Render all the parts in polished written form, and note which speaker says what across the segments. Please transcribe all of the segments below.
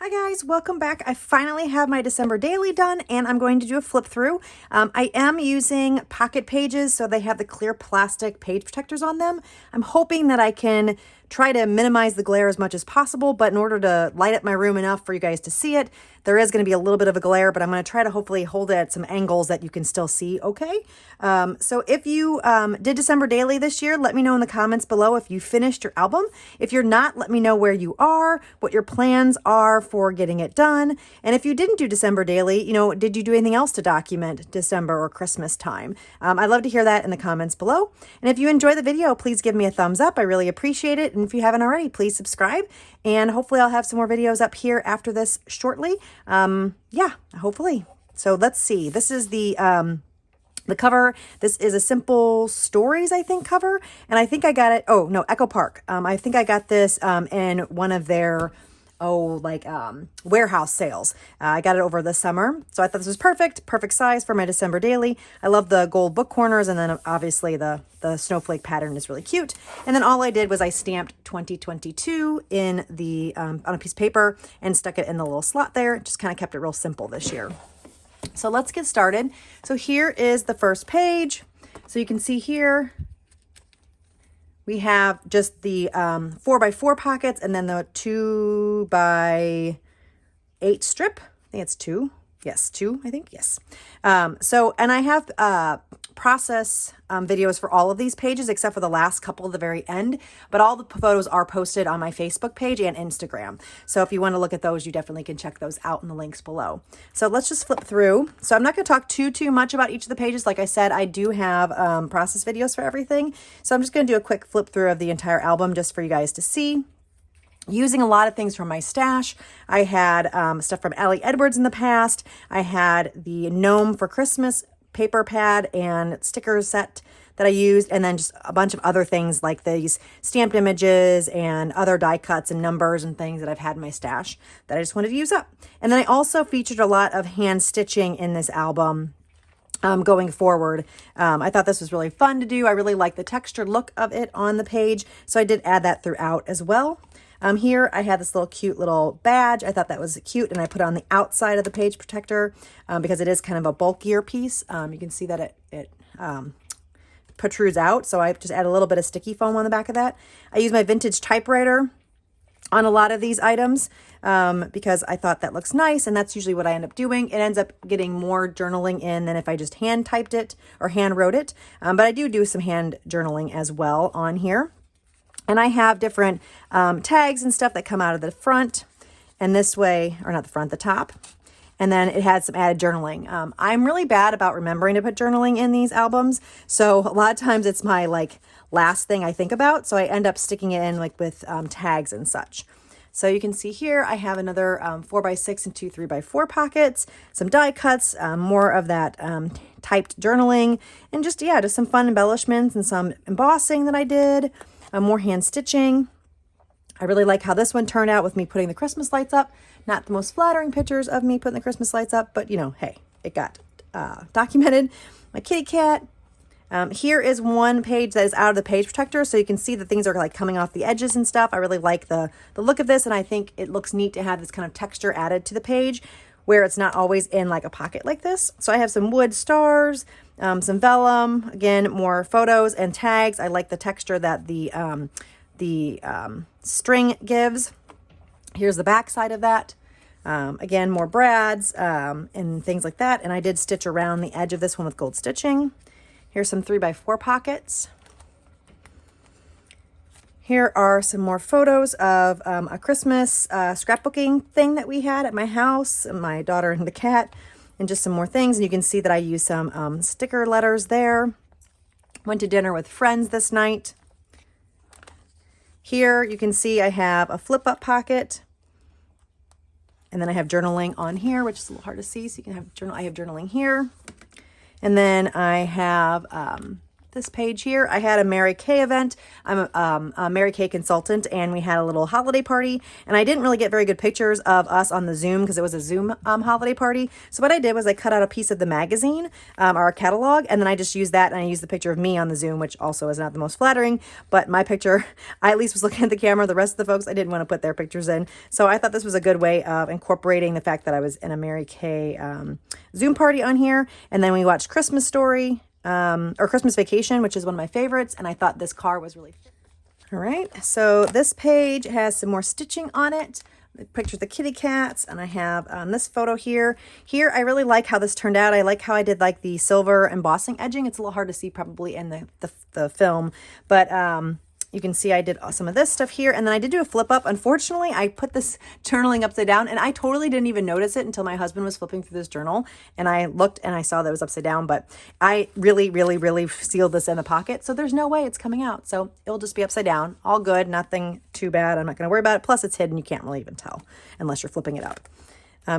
Speaker 1: Hi guys, welcome back. I finally have my December daily done and I'm going to do a flip through. I am using Pocket Pages, so they have the clear plastic page protectors on them. I'm hoping that I can try to minimize the glare as much as possible, but in order to light up my room enough for you guys to see it, there is going to be a little bit of a glare, but I'm going to try to hopefully hold it at some angles that you can still see okay. So if you did December daily this year, let me know in the comments below if you finished your album. If you're not, let me know where you are, what your plans are for getting it done. And if you didn't do December daily, did you do anything else to document December or Christmas time? I'd love to hear that in the comments below. And if you enjoy the video, please give me a thumbs up. I really appreciate it. And if you haven't already, please subscribe. And hopefully I'll have some more videos up here after this shortly. Yeah, hopefully. So let's see. This is the cover. This is a Simple Stories, I think, cover. And I think I got it. Oh, no, Echo Park. I think I got this in one of their warehouse sales. I got it over the summer. So I thought this was perfect size for my December daily. I love the gold book corners, and then obviously the snowflake pattern is really cute. And then all I did was I stamped 2022 in the on a piece of paper and stuck it in the little slot there. Just kind of kept it real simple this year. So let's get started. So here is the first page. So you can see here we have just the 4x4 pockets and then the 2x8 strip. I think it's 2. Yes, 2, I think. Yes. And I have process videos for all of these pages except for the last couple at the very end, but all the photos are posted on my Facebook page and Instagram. So if you want to look at those, you definitely can check those out in the links below. So let's just flip through. So I'm not going to talk too much about each of the pages. Like I said, I do have process videos for everything. So I'm just going to do a quick flip through of the entire album just for you guys to see. Using a lot of things from my stash. I had stuff from Allie Edwards in the past. I had the Gnome for Christmas paper pad and sticker set that I used, and then just a bunch of other things like these stamped images and other die cuts and numbers and things that I've had in my stash that I just wanted to use up. And then I also featured a lot of hand stitching in this album. Going forward. I thought this was really fun to do. I really like the textured look of it on the page, so I did add that throughout as well. Here I had this little cute little badge. I thought that was cute, and I put it on the outside of the page protector because it is kind of a bulkier piece. You can see that it protrudes out, so I just add a little bit of sticky foam on the back of that. I use my vintage typewriter on a lot of these items because I thought that looks nice, and that's usually what I end up doing. It ends up getting more journaling in than if I just hand typed it or hand wrote it, but I do some hand journaling as well on here. And I have different tags and stuff that come out of the front and this way, or not the front, the top. And then it had some added journaling. I'm really bad about remembering to put journaling in these albums. So a lot of times it's my last thing I think about. So I end up sticking it in with tags and such. So you can see here, I have another 4x6 and 2 3x4 pockets, some die cuts, more of that typed journaling, and just some fun embellishments and some embossing that I did. More hand stitching. I really like how this one turned out with me putting the Christmas lights up. Not the most flattering pictures of me putting the Christmas lights up, but hey, it got documented. My kitty cat. Here is one page that is out of the page protector, so you can see that things are coming off the edges and stuff. I really like the look of this, and I think it looks neat to have this kind of texture added to the page where it's not always in a pocket like this. So I have some wood stars, some vellum, again, more photos and tags. I like the texture that the string gives. Here's the back side of that. Again, more brads and things like that. And I did stitch around the edge of this one with gold stitching. Here's some 3x4 pockets. Here are some more photos of a Christmas scrapbooking thing that we had at my house, and my daughter and the cat, and just some more things. And you can see that I used some sticker letters there. Went to dinner with friends this night. Here you can see I have a flip-up pocket. And then I have journaling on here, which is a little hard to see. So you can have I have journaling here. And then I have this page here. I had a Mary Kay event. I'm a Mary Kay consultant, and we had a little holiday party, and I didn't really get very good pictures of us on the Zoom because it was a Zoom holiday party. So what I did was I cut out a piece of the magazine, our catalog, and then I just used that, and I used the picture of me on the Zoom, which also is not the most flattering, but my picture, I at least was looking at the camera. The rest of the folks, I didn't want to put their pictures in. So I thought this was a good way of incorporating the fact that I was in a Mary Kay Zoom party on here. And then we watched Christmas Story, or Christmas Vacation, which is one of my favorites, and I thought this card was really fit. All right, so this page has some more stitching on it. The picture of the kitty cats, and I have this photo here. Here, I really like how this turned out. I like how I did like the silver embossing edging. It's a little hard to see probably in the film, but you can see I did some of this stuff here, and then I did do a flip up. Unfortunately, I put this journaling upside down, and I totally didn't even notice it until my husband was flipping through this journal, and I looked and I saw that it was upside down, but I really, really, really sealed this in the pocket, so there's no way it's coming out. So it'll just be upside down. All good, nothing too bad. I'm not going to worry about it. Plus, it's hidden. You can't really even tell unless you're flipping it up.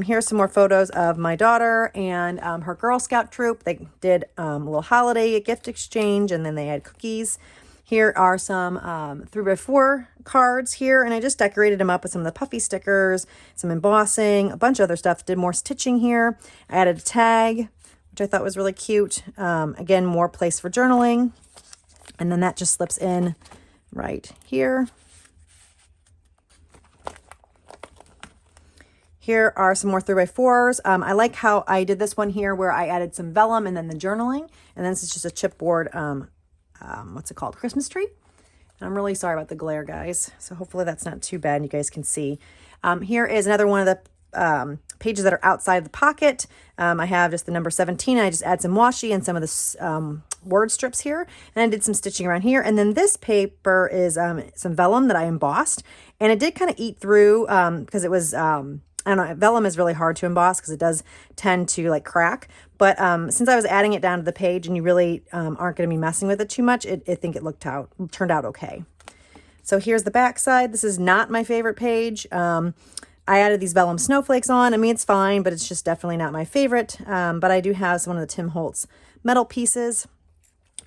Speaker 1: Here's some more photos of my daughter and her Girl Scout troop. They did a little holiday gift exchange, and then they had cookies. Here are some 3x4 cards here, and I just decorated them up with some of the puffy stickers, some embossing, a bunch of other stuff. Did more stitching here. I added a tag, which I thought was really cute. Again, more place for journaling. And then that just slips in right here. Here are some more 3x4s. I like how I did this one here where I added some vellum and then the journaling. And then this is just a chipboard what's it called? Christmas tree. And I'm really sorry about the glare, guys. So hopefully that's not too bad and you guys can see. Here is another one of the pages that are outside the pocket. I have just the number 17. I just add some washi and some of the word strips here. And I did some stitching around here. And then this paper is some vellum that I embossed. And it did kind of eat through because it was... I don't know, vellum is really hard to emboss because it does tend to like crack. But since I was adding it down to the page and you really aren't going to be messing with it too much, I think it turned out okay. So here's the back side. This is not my favorite page. I added these vellum snowflakes on. I mean, it's fine, but it's just definitely not my favorite. But I do have one of the Tim Holtz metal pieces.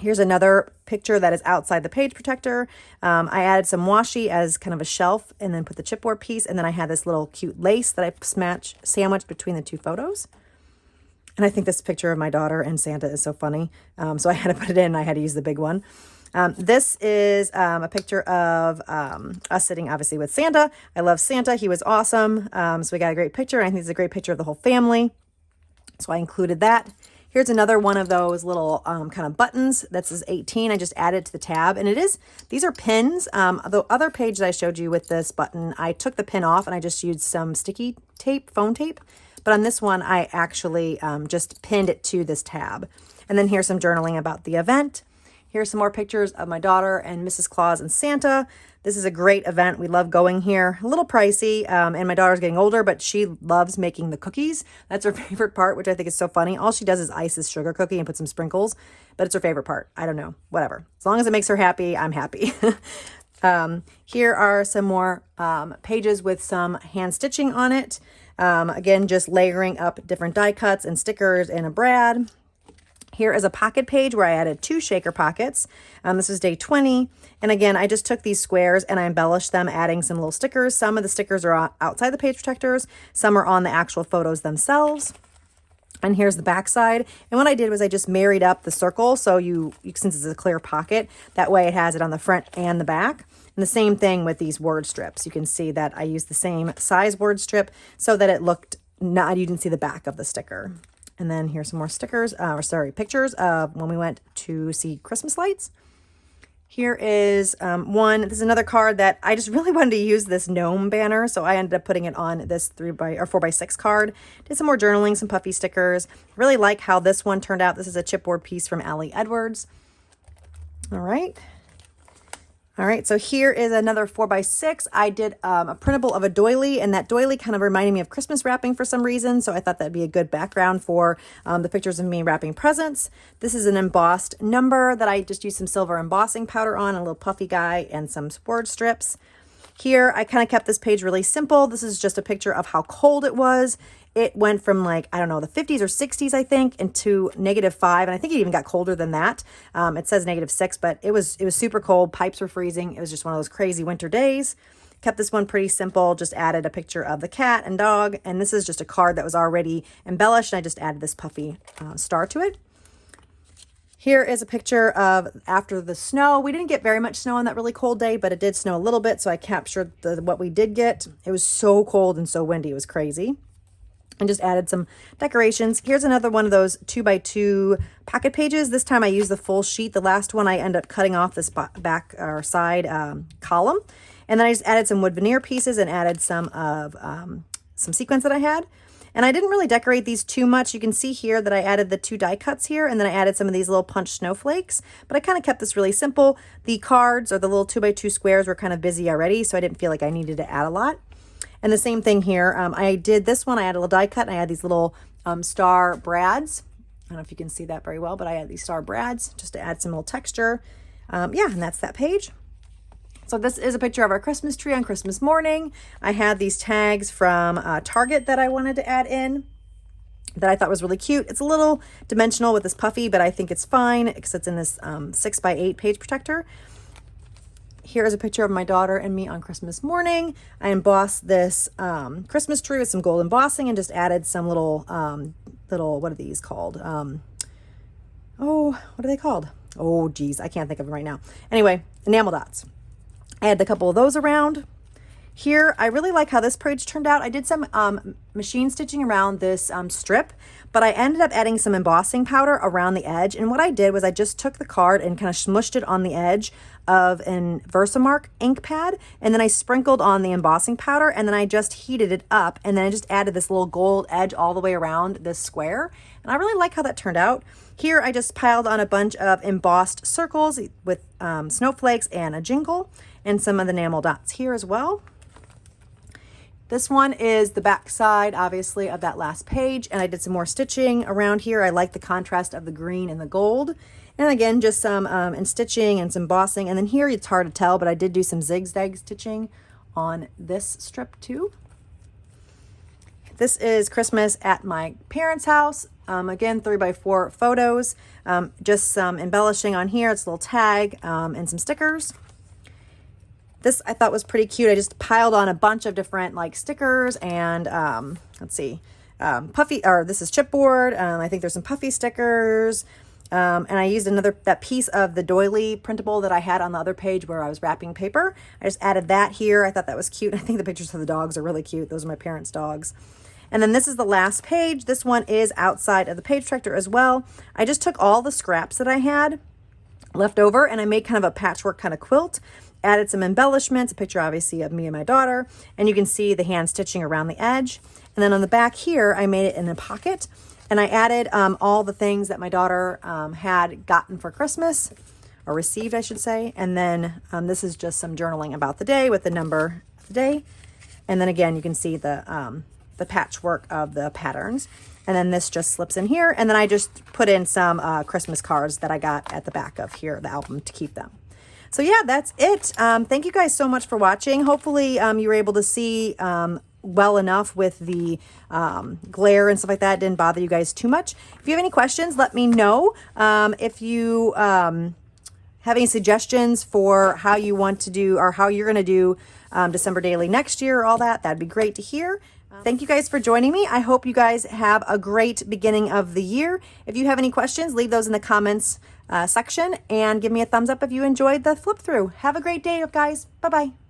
Speaker 1: Here's another picture that is outside the page protector. I added some washi as kind of a shelf and then put the chipboard piece. And then I had this little cute lace that I sandwiched between the two photos. And I think this picture of my daughter and Santa is so funny. So I had to put it in. I had to use the big one. This is a picture of us sitting obviously with Santa. I love Santa. He was awesome. So we got a great picture. I think it's a great picture of the whole family. So I included that. Here's another one of those little kind of buttons. That says 18. I just added to the tab. And these are pins. The other page that I showed you with this button, I took the pin off and I just used some sticky tape, foam tape. But on this one, I actually just pinned it to this tab. And then here's some journaling about the event. Here's some more pictures of my daughter and Mrs. Claus and Santa. This is a great event. We love going here. A little pricey, and my daughter's getting older, but she loves making the cookies. That's her favorite part, which I think is so funny. All she does is ice this sugar cookie and put some sprinkles, but it's her favorite part. I don't know, whatever. As long as it makes her happy, I'm happy. Here are some more pages with some hand stitching on it. Again, just layering up different die cuts and stickers and a brad. Here is a pocket page where I added 2 shaker pockets. This is day 20. And again, I just took these squares and I embellished them, adding some little stickers. Some of the stickers are outside the page protectors. Some are on the actual photos themselves. And here's the back side. And what I did was I just married up the circle. So since it's a clear pocket, that way it has it on the front and the back. And the same thing with these word strips. You can see that I used the same size word strip so that it looked not, you didn't see the back of the sticker. And then here's some more stickers, pictures of when we went to see Christmas lights. Here is one. This is another card that I just really wanted to use this gnome banner, so I ended up putting it on this 4x6 card. Did some more journaling, some puffy stickers. Really like how this one turned out. This is a chipboard piece from Allie Edwards. All right. All right, so here is another 4x6. I did a printable of a doily, and that doily kind of reminded me of Christmas wrapping for some reason, so I thought that'd be a good background for the pictures of me wrapping presents. This is an embossed number that I just used some silver embossing powder on, a little puffy guy, and some word strips. Here, I kind of kept this page really simple. This is just a picture of how cold it was, it went from like, I don't know, the 50s or 60s, I think, into -5. And I think it even got colder than that. It says -6, but it was super cold. Pipes were freezing. It was just one of those crazy winter days. Kept this one pretty simple, just added a picture of the cat and dog. And this is just a card that was already embellished. And I just added this puffy star to it. Here is a picture of after the snow. We didn't get very much snow on that really cold day, but it did snow a little bit. So I captured what we did get. It was so cold and so windy. It was crazy. And just added some decorations. Here's another one of those 2x2 pocket pages. This time I used the full sheet. The last one I ended up cutting off this back or side column. And then I just added some wood veneer pieces and added some of some sequins that I had. And I didn't really decorate these too much. You can see here that I added the 2 die cuts here, and then I added some of these little punch snowflakes. But I kind of kept this really simple. The cards or the little 2x2 squares were kind of busy already, so I didn't feel like I needed to add a lot. And the same thing here. I did this one. I added a little die cut, and I had these little star brads. I don't know if you can see that very well, but I had these star brads just to add some little texture. Yeah, and that's that page. So this is a picture of our Christmas tree on Christmas morning. I had these tags from Target that I wanted to add in that I thought was really cute. It's a little dimensional with this puffy, but I think it's fine because it's in this 6x8 page protector. Here is a picture of my daughter and me on Christmas morning. I embossed this Christmas tree with some gold embossing and just added some little, what are these called? Oh, what are they called? Oh, geez, I can't think of them right now. Anyway, enamel dots. I had a couple of those around. Here, I really like how this page turned out. I did some machine stitching around this strip, but I ended up adding some embossing powder around the edge. And what I did was I just took the card and kind of smushed it on the edge of an Versamark ink pad. And then I sprinkled on the embossing powder, and then I just heated it up. And then I just added this little gold edge all the way around this square. And I really like how that turned out. Here, I just piled on a bunch of embossed circles with snowflakes and a jingle and some of the enamel dots here as well. This one is the back side, obviously, of that last page. And I did some more stitching around here. I like the contrast of the green and the gold. And again, just some stitching and some embossing. And then here, it's hard to tell, but I did do some zigzag stitching on this strip too. This is Christmas at my parents' house. Again, 3x4 photos. Just some embellishing on here. It's a little tag and some stickers. This I thought was pretty cute. I just piled on a bunch of different like stickers and let's see, puffy, or this is chipboard. I think there's some puffy stickers. And I used that piece of the doily printable that I had on the other page where I was wrapping paper. I just added that here. I thought that was cute. I think the pictures of the dogs are really cute. Those are my parents' dogs. And then this is the last page. This one is outside of the page protector as well. I just took all the scraps that I had left over and I made kind of a patchwork kind of quilt. Added some embellishments, a picture obviously of me and my daughter, and you can see the hand stitching around the edge. And then on the back here, I made it in a pocket, and I added all the things that my daughter had gotten for Christmas, or received, I should say. And then this is just some journaling about the day with the number of the day. And then again, you can see the patchwork of the patterns. And then this just slips in here. And then I just put in some Christmas cards that I got at the back of here, the album, to keep them. So yeah, that's it. Thank you guys so much for watching. Hopefully you were able to see well enough with the glare and stuff like that. It didn't bother you guys too much. If you have any questions, let me know. If you have any suggestions for how you want to do or how you're going to do December Daily next year or all that, that'd be great to hear. Thank you guys for joining me. I hope you guys have a great beginning of the year. If you have any questions, leave those in the comments section and give me a thumbs up if you enjoyed the flip through. Have a great day, guys. Bye-bye.